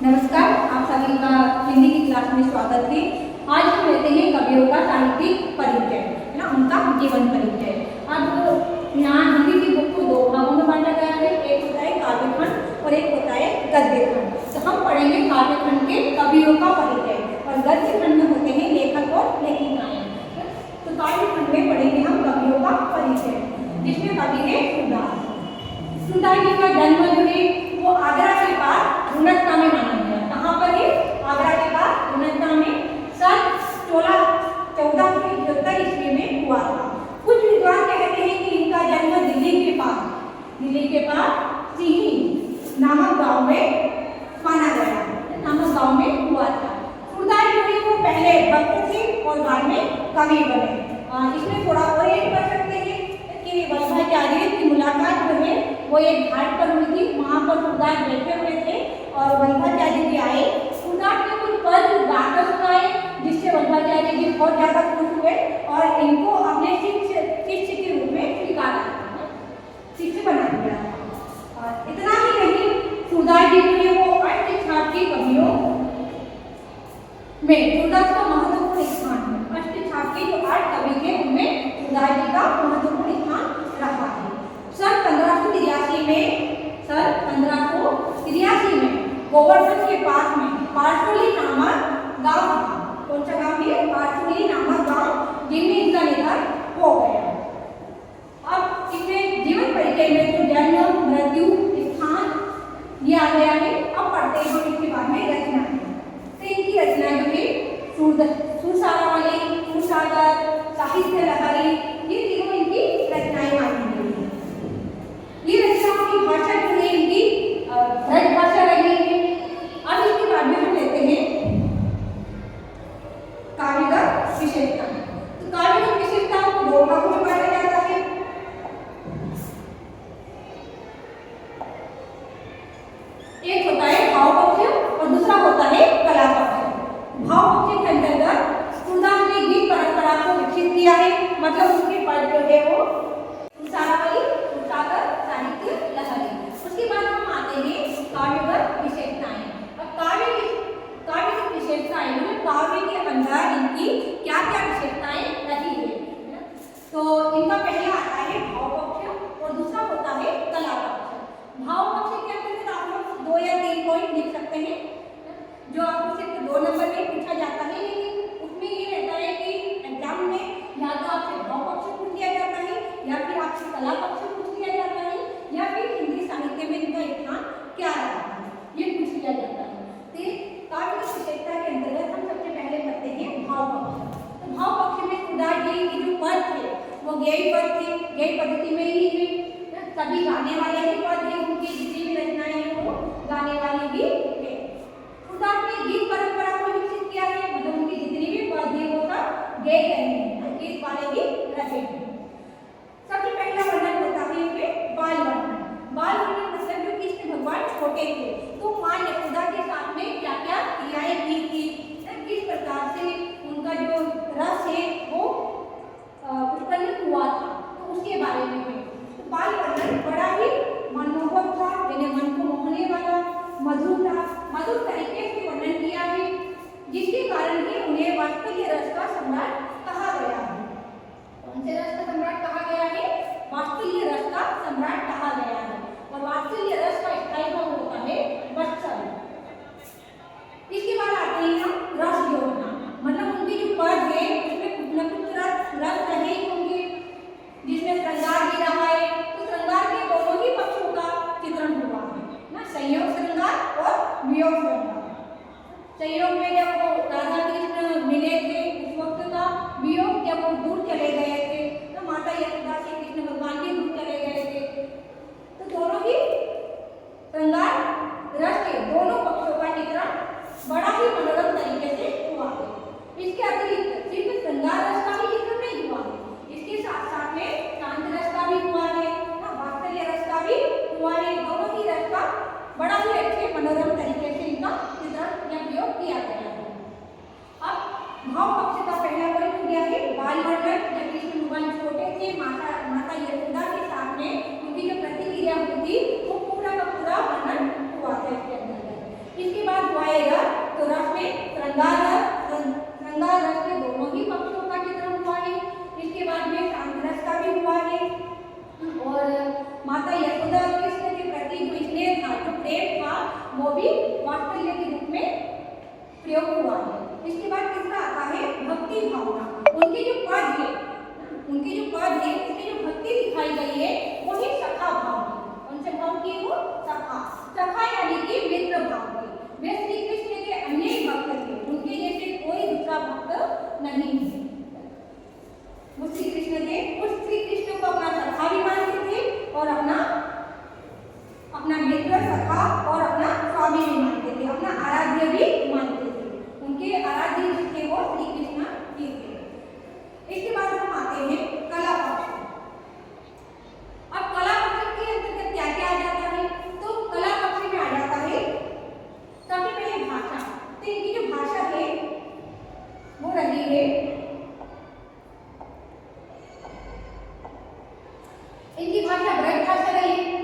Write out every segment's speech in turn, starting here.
नमस्कार, आप सभी का हिंदी की क्लास में स्वागत है। आज हम लेते हैं कवियों का साहित्यिक परिचय, है ना, उनका जीवन परिचय। अब यहाँ हिंदी की बुक को दो भागों में बांटा गया है, एक होता है काव्य खंड और एक होता है गद्य खंड। तो हम पढ़ेंगे काव्य खंड के कवियों का परिचय और गद्य खंड में होते हैं लेखक और लेखिकाएं। तो काव्य खंड में पढ़ेंगे हम कवियों का परिचय, जिसमें कवि है सूरदास। सूरदास जी का जन्म जो है वो आगरा के पास रुनत्ता में माना गया। कहाँ पर है? आगरा के पास रुनत्ता में सन 1473 ईस्वी में हुआ था। कुछ विद्वान कहते हैं कि इनका जन्म दिल्ली के पास सिही नामक गांव में माना गया, नामक गांव में हुआ था। सूरदास जो है वो पहले भक्त थे और बाद में कवि बने। इसमें थोड़ा और ऐड कर सकते हैं कि वल्लभाचार्य की मुलाकात जो है वो एक घाट पर हुई थी। वहाँ पर सूरदास बैठे हुए थे और वल्लभाचार्य जी आए। सूरदास ने कुछ पद गाकर सुनाए, जिससे वल्लभाचार्य जी बहुत ज़्यादा खुश हुए और इनको अपने शिष्य के रूप में स्वीकारा, शिष्य बना दिया। और इतना ही नहीं, सूरदास जी जो है वो अष्टछाप के कवियों में सूरदास का महत्वपूर्ण स्थान है। अष्टछाप के जो 8 कवि थे उनमें सूरदास जी का महत्वपूर्ण स्थान रहा है। सन 1583 में गोवर्धन के पास में पारसोली नामक गांव था। कौन सा गांव है? पारसोली नामक गांव, जिनमें इनका निधन हो गया। अब इसमें जीवन परिचय में तो जन्म, मृत्यु, स्थान दिया गया है। अब पढ़ते हैं हम इसके बारे में रचनाएं। तो इनकी रचनाएं जो है सुरसारावली, सुरसागर, साहित्य लहरी, ये तीनों इनकी रचनाएं मानी गई हैं। ये रचनाओं की भाषा जो है इनकी ब्रज भाषा रही है। अब इसके बाद में हम लेते हैं काव्यगत विशेषताएं। तो काव्यगत विशेषताओं को 2 भागों में बांटा जाता है। एक होता है भाव पक्ष और दूसरा होता है कला पक्ष। भाव पक्ष के अंतर्गत सूरदास ने गीत परंपरा को विकसित किया है, मतलब उसके पद जो है वो सुरसारावली, सुरसागर, साहित्य लहरी। उसके बाद हम आते हैं काव्यगत विशेषताएं। अब काव्यगत विशेषताएं मतलब काव्य के अंदर इनकी क्या क्या विशेषताएं रही है। तो इनका पहला आता है भाव पक्ष और दूसरा होता है कला पक्ष। भाव पक्ष के अंतर्गत आप लोग 2 या 3 पॉइंट लिख सकते हैं, जो आपको सिर्फ 2 नंबर में पूछा जाता है। लेकिन उसमें ये रहता है कि एग्जाम में या तो आपसे भाव पक्ष पूछ लिया जाता है या फिर आपसे कला पक्ष पूछ लिया जाता है या फिर हिंदी साहित्य में इनका स्थान क्या रहा है, ये पूछ लिया जाता है। तो काव्यगत विशेषता के अंतर्गत हम सबसे पहले पढ़ते हैं भाव पक्ष। तो भाव पक्ष में सूरदास जी के जो पद थे वो गेय पद थे। गेय पद्धति में ही है, सभी गाने वाले भी पद हैं, उनकी जितनी भी रचनाएं हैं वो गाने वाली भी है। सूरदास ने गीत परंपरा को विकसित किया है, मतलब उनकी जितनी भी पद है वो सब गेय हैं, गीत वाले भी रचे हैं। सबसे पहला वर्णन होता है इसमें बाल वर्णन। बाल वर्णन मतलब जो कृष्ण भगवान छोटे थे तो माँ यशोदा के साथ में क्या क्या क्रियाएं की थी, किस प्रकार से उनका जो रस है वो उत्पन्न हुआ था, तो उसके बारे में है। तो बाल वर्णन बड़ा ही मनमोहक था, यानी मन को मोहने वाला, मधुर था। मधुर तरीके से वर्णन किया है, जिसके कारण ही उन्हें वात्सल्य रस का सम्राट कहा गया है। कौन से रस का सम्राट कहा गया है? वात्सल्य रस का सम्राट कहा गया है। और वात्सल्य रस का स्थायी भाव होता है वत्सल। इसके बाद आते हैं हम रस योजना, मतलब उनके जो पद है उसमें कुछ न कुछ रस रहे होंगे, जिसमें श्रृंगार भी रहा है। तो श्रृंगार के दोनों ही पक्षों का चित्रण हुआ है ना, संयोग श्रृंगार और वियोग श्रृंगार। संयोग में जब वो राधा कृष्ण मिले थे उस वक्त का, वियोग जब वो दूर चले गए थे, तो माता यशोदा से कृष्ण भगवान भी दूर चले गए थे। तो दोनों ही श्रृंगार रस के दोनों पक्षों का चित्रण बड़ा ही मनोरम तरीके से हुआ है। इसके अतिरिक्त सिर्फ श्रृंगार रस का ही चित्रण नहीं हुआ है, इसके साथ साथ में शांत रस का भी हुआ है, वात्सल्य रस का भी हुआ है। दोनों ही रस का बड़ा ही अच्छे मनोरम तरीके से इनका चित्रण या प्रयोग किया गया है। अब भाव पक्ष का पहला पॉइंट हो गया है बाल वर्णन। जब कृष्ण भगवान छोटे थे, माता यशोदा के साथ में उनकी जो प्रतिक्रिया हुई थी वो पूरा का पूरा वर्णन हुआ था इसके अंदर। इसके बाद वो भी वात्सल्य के रूप में प्रयोग हुआ है। इसके बाद तीसरा आता है भक्ति भावना। उनके जो पद है उसमें जो भक्ति दिखाई गई है वही सखा भाव है। कौन से भाव की वो? सखा यानी कि मित्र भाव है। वे श्री कृष्ण के अनेक भक्त थे, उनके जैसे कोई दूसरा भक्त नहीं है। वो श्री कृष्ण थे, उस श्री कृष्ण को अपना सखा भी मानते थे और अपना मित्र सखा और अपना स्वामी भी मानते थे, अपना आराध्य भी मानते थे। उनके आराध्य जो थे वो श्री कृष्ण ही थे। इसके बाद हम आते हैं कला पक्ष। अब कला पक्ष के अंतर्गत क्या क्या आ जाता है? तो कला पक्ष में आ जाता है सबसे पहले भाषा। तो इनकी जो भाषा है वो रही है, इनकी भाषा ब्रज भाषा रही है।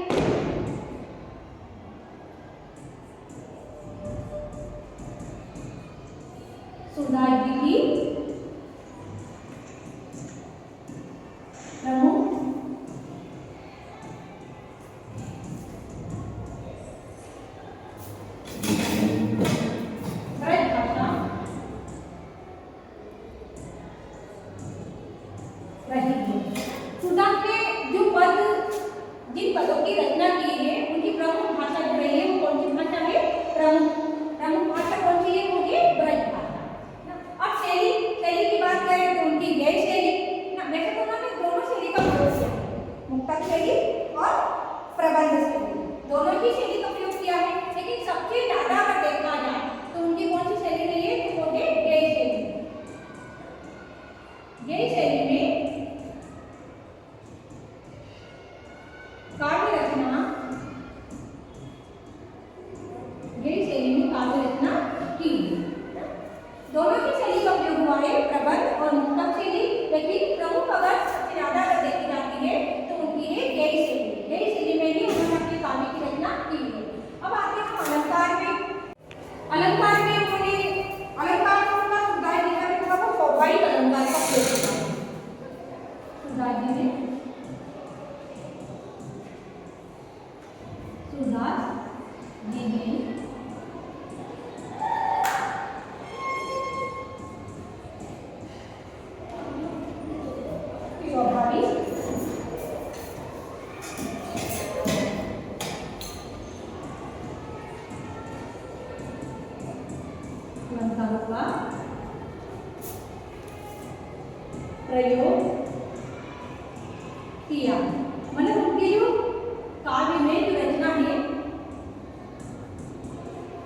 सूरदास जी की प्रमुख ब्रज भाषा रही है। सूरदास ने जिन पदों की रचना की है उनकी प्रमुख भाषा जो रही है वो कौन सी भाषा है? प्रमुख भाषा कौन सी है? वो है ब्रज भाषा। अब शैली की बात करें तो उनकी गैर शैली ना, वैसे तो उन्होंने दोनों शैली का प्रयोग किया है, मुक्तक शैली और प्रबंध शैली, दोनों ही शैली का प्रयोग किया है। लेकिन सबसे ज्यादा अगर देखा जाए तो उनकी कौन सी शैली रही है? तो वो है गैर शैली। गैर शैली में काव्य रचना की। दोनों की शैली का प्रयोग हुआ है, प्रबंध और मुक्तक शैली। लेकिन प्रमुख अगर सबसे ज्यादा अगर देखी जाती है तो उनकी है गैर शैली। गैर शैली में ही उन्होंने अपने काव्य की रचना की है। अब आते हैं अलंकार में। अलंकार में उन्होंने अलंकार को उनका सूरदास जी का जो वो स्वाभाविक अलंकार का प्रयोग किया है। सूरदास जी ने अलंकारों का प्रयोग किया। मतलब उनके जो काव्य में जो रचना है,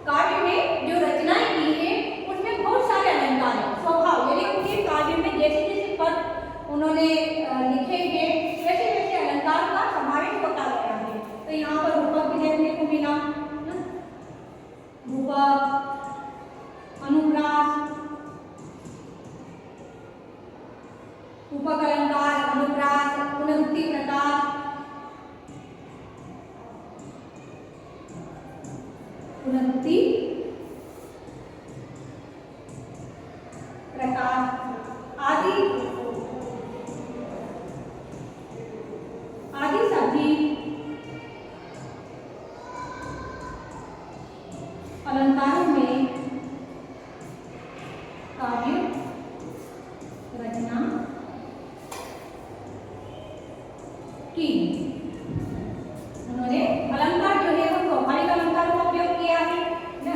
काव्य में जो रचनाएं की है उसमें बहुत सारे अलंकार हैं। स्वभाव यानी उनके काव्य में जैसे जैसे पद उन्होंने लिखे हैं वैसे वैसे अलंकार का समावेश होता गया है। तो यहाँ पर रूपक भी देखने को मिला, रूपक, अनुप्रास, रूपक अलंकार, अनुप्रास, पुनरुक्ति प्रकाश, पुनरुक्ति प्रकाश आदि सभी अलंकारों में काव्य रचना की। उन्होंने अलंकार जो है वो स्वाभाविक अलंकारों का प्रयोग किया है।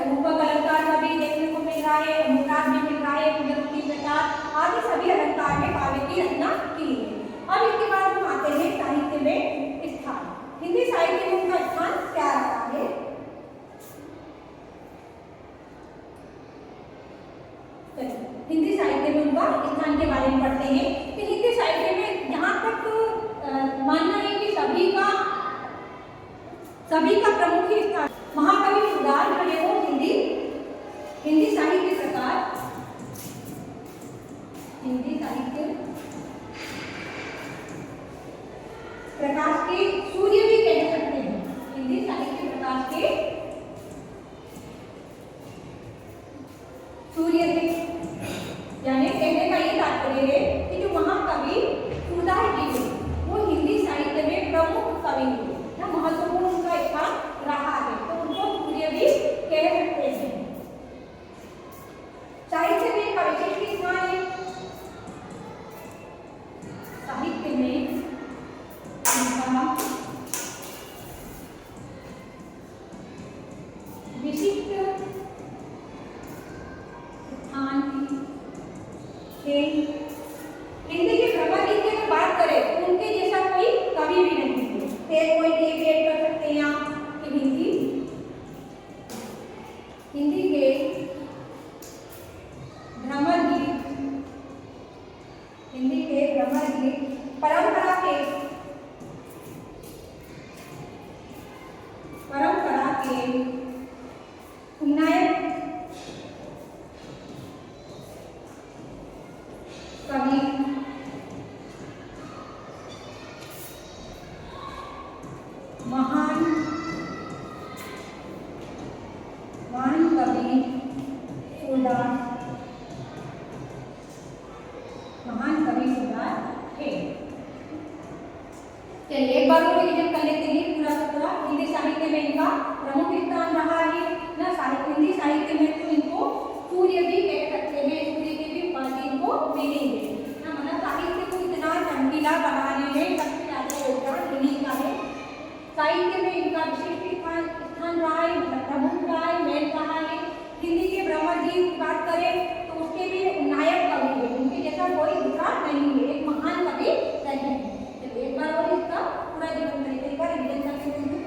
रूपक अलंकार का भी देखने को मिल रहा है, अनुप्रास भी मिल रहा है, पुनरुक्ति प्रकाश आदि सभी अलंकार में काव्य की रचना की है। अब इसके बाद हम आते हैं साहित्य में स्थान। हिंदी साहित्य में उनका स्थान क्या रहा है? हिंदी साहित्य में उनका स्थान के बारे में पढ़ते हैं। तो हिंदी साहित्य में जहाँ तक मानना है कि सभी का प्रमुख ही स्थान महाकवि सूरदास जो है वो हिंदी साहित्य प्रकाश के सूर्य भी कह सकते हैं। हिंदी साहित्य प्रकाश के सूर्य थे। यानी कहने का ये तात्पर्य है कि जो महाकवि सूरदास जी है वो हिंदी साहित्य में प्रमुख कवि है, महत्वपूर्ण उनका स्थान रहा है, तो उनको सूर्य भी विशिष्ट स्थान थे। हिंदी के भ्रमर गीत की अगर बात करें तो उनके जैसा कोई कवि भी नहीं थे। फिर कोई डिबेट कर सकते हैं यहाँ कि हिंदी के भ्रमर गीत, हिंदी के भ्रमर गीत परंपरा के उन्नायक कवि महान कवि सूरदास, महान कवि सूरदास थे। चलिए एक बार और रिवीजन कर लेते हैं पूरा का पूरा। हिंदी साहित्य में इनका प्रमुख स्थान रहा है ना। हिंदी साहित्य में तो इनको सूर्य भी कह सकते हैं, सूर्य के भी उपाधि इनको मिलेंगे ना। मतलब साहित्य को इतना चमकीला बनाने में सबसे ज्यादा योगदान इन्हीं का है। साहित्य में इनका विशिष्ट स्थान रहा है, मतलब प्रमुख रहा है, मेन रहा है। हिंदी के भ्रमर गीत की बात करें तो उसके भी नायक कवि है, उनके जैसा कोई दूसरा नहीं है, एक महान कवि नहीं है। चलिए एक बार और इसका पूरा जीवन तरीके का रिवीजन करते हैं।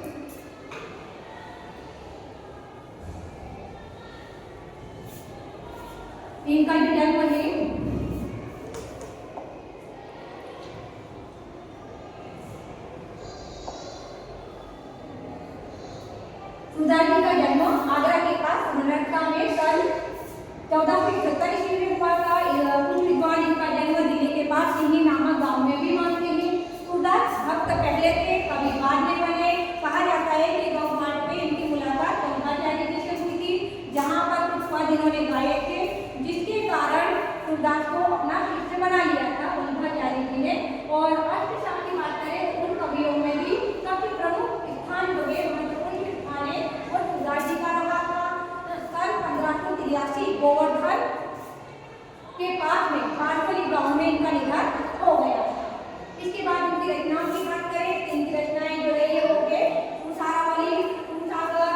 इनका जन्म है सूरदास जी का जन्म आगरा के पास नरका में सन 1471 ईस्वी में हुआ था। कुछ विद्वान इनका जन्म दिल्ली के पास सिंही नामक गांव में भी मानते हैं। सूरदास भक्त पहले थे, कवि बाद में बने। कहा जाता है कि गौ घाट में इनकी मुलाकात शंकराचार्य जी से हुई थी, जहां पर कुछ पद इन्होंने गाए थे, जिसके कारण सूरदास को अपना शिष्य बना लिया था वल्लभाचार्य जी ने। और अष्टशास्त्री की बात करें तो उन कवियों में भी सबसे प्रमुख स्थान जो है महत्वपूर्ण स्थान है और सूरदास जी का रहा था। सन 1583 गोवर्धन के पास में खारफली गांव में इनका निधन हो गया। इसके बाद उनकी रचनाओं की बात करें, इनकी रचनाएं जो है ये हो गए तुषारावली, तुषागर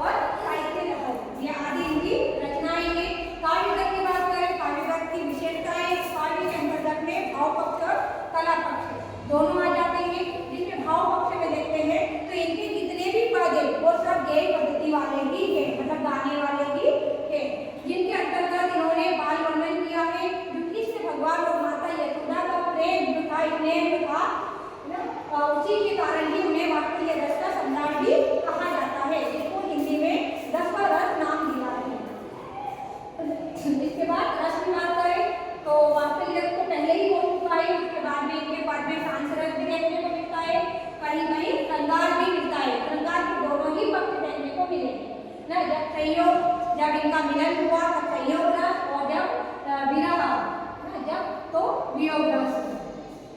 और साहित्य लहर, ये आदि इनकी रचनाएं हैं। काव्यगत की बात करें, काव्यगत की विशेषताएं, काव्य के अंतर्गत में भाव पक्ष और कला पक्ष दोनों आ जाते हैं। जिसमें भाव पक्ष में देखते हैं तो इनके जितने भी पद है वो सब गेय पद्धति वाले ही है, मतलब गाने वाले ही है, जिनके अंतर्गत इन्होंने बाल वर्णन किया है। कृष्ण भगवान और माता यशोदा का प्रेम जो था, स्नेह जो था, उसी के कारण ही उन्हें वात्सल्य रस का सम्राट भी कहा जाता है, जिसको हिंदी में दसवां रस नाम दिया है। इसके बाद रस की बात करें तो वात्सल्य रस तो पहले ही हो चुका है, उसके बाद में इनके पद में सांस रस भी देखने को मिलता है, कहीं कहीं श्रृंगार भी मिलता है। श्रृंगार के दोनों ही पक्ष देखने को मिलेंगे ना। जब इनका मिलन हुआ तब संयोग रस, और जब विरह जब तो वियोग रस।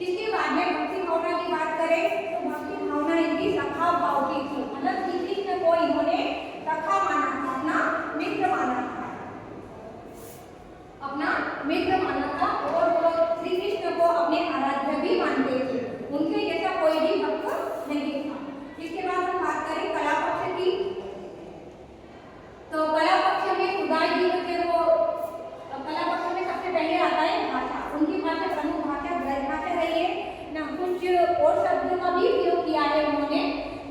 इसके बाद में भक्ति भावना की बात करें तो भक्ति भावना इनकी सखा भाव की थी, मतलब श्री कृष्ण को इन्होंने सखा माना था, अपना मित्र माना था, अपना मित्र माना था। और वो श्री कृष्ण को अपने आराध्य भी मानते थे, उनके जैसा कोई भी भक्त नहीं था। इसके बाद हम बात करें कला पक्ष की तो कला पक्ष में सूरदास जी के वो कला पक्ष में सबसे पहले आता है भाषा। उनकी भाषा प्रमुख भाषा ब्रज भाषा रही है ना। कुछ और शब्दों का भी प्रयोग किया है उन्होंने,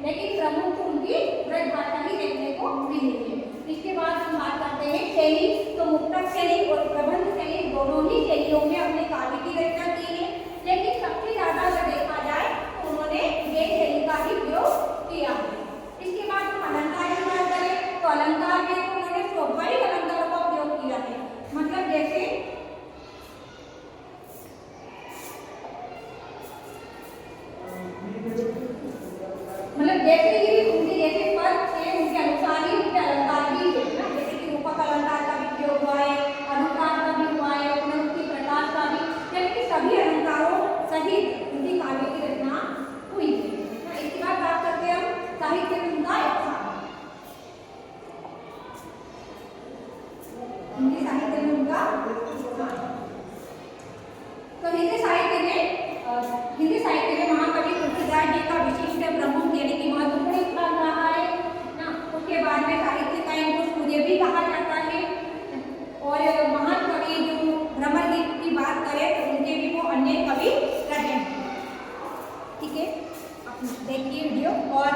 लेकिन प्रमुख उनकी ब्रज भाषा ही देखने को मिली है। इसके बाद हम बात करते हैं शैली तो मुक्तक शैली और प्रबंध शैली दोनों ही शैलियों में अपने काव्य की रचना की है, लेकिन सबसे ज्यादा अगर देखा जाए तो उन्होंने ये शैली का ही प्रयोग किया है। इसके बाद हम अलंकार की बात करें तो अलंकार में तो उन्होंने स्वाभाविक अलंकारों का उपयोग किया है, मतलब जैसे जैसे ही उनके जैसे पद थे उनके अनुसार ही उनके अलंकार भी है ना। जैसे कि रूपक अलंकार का भी प्रयोग हुआ है, अनुकार का भी हुआ है, उपनति प्रकाश का भी, जबकि सभी अलंकारों सहित उनकी काव्य की रचना हुई है। इसके बाद बात करते हैं हम साहित्य में उनका हिंदी साहित्य में उनका तो हिंदी साहित्य में महाकवि तुलसीदास जी का विशिष्ट प्रमुख यानी कि महत्वपूर्ण स्थान रहा है ना। उसके बाद में साहित्य कहा जाता है। और महान कवि जो भ्रमर गीत की बात करें तो उनके भी वो अन्य कवि रहे हैं। ठीक है, आप देखिए वीडियो। और